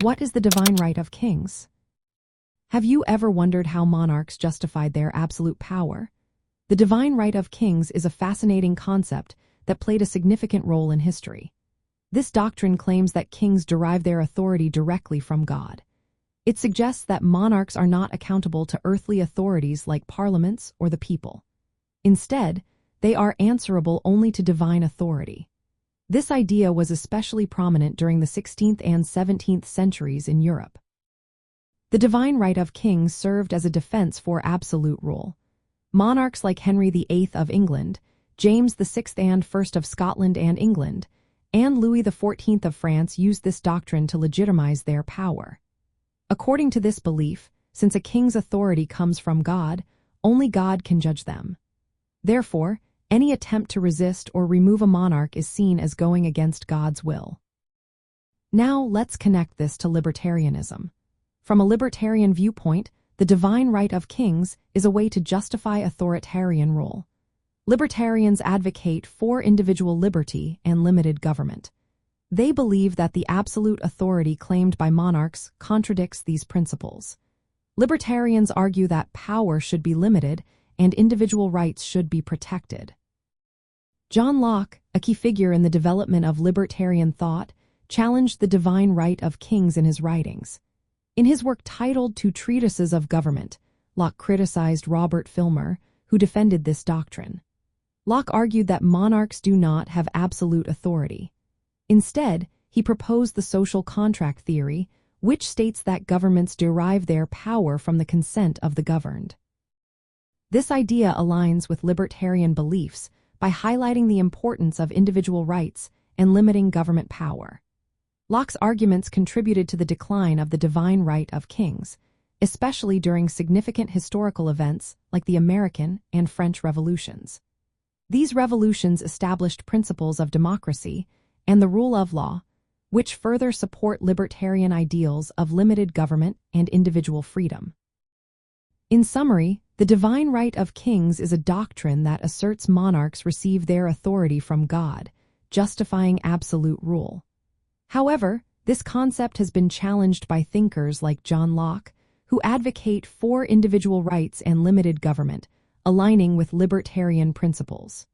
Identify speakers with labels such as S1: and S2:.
S1: What is the divine right of kings? Have you ever wondered how monarchs justified their absolute power? The divine right of kings is a fascinating concept that played a significant role in history. This doctrine claims that kings derive their authority directly from God. It suggests that monarchs are not accountable to earthly authorities like parliaments or the people. Instead, they are answerable only to divine authority. This idea was especially prominent during the 16th and 17th centuries in Europe. The divine right of kings served as a defense for absolute rule. Monarchs like Henry VIII of England, James VI and I of Scotland and England, and Louis XIV of France used this doctrine to legitimize their power. According to this belief, since a king's authority comes from God, only God can judge them. Therefore, any attempt to resist or remove a monarch is seen as going against God's will. Now let's connect this to libertarianism. From a libertarian viewpoint, the divine right of kings is a way to justify authoritarian rule. Libertarians advocate for individual liberty and limited government. They believe that the absolute authority claimed by monarchs contradicts these principles. Libertarians argue that power should be limited and individual rights should be protected. John Locke, a key figure in the development of libertarian thought, challenged the divine right of kings in his writings. In his work titled Two Treatises of Government, Locke criticized Robert Filmer, who defended this doctrine. Locke argued that monarchs do not have absolute authority. Instead, he proposed the social contract theory, which states that governments derive their power from the consent of the governed. This idea aligns with libertarian beliefs by highlighting the importance of individual rights and limiting government power. Locke's arguments contributed to the decline of the divine right of kings, especially during significant historical events like the American and French revolutions. These revolutions established principles of democracy and the rule of law, which further support libertarian ideals of limited government and individual freedom. In summary, the divine right of kings is a doctrine that asserts monarchs receive their authority from God, justifying absolute rule. However, this concept has been challenged by thinkers like John Locke, who advocate for individual rights and limited government, aligning with libertarian principles.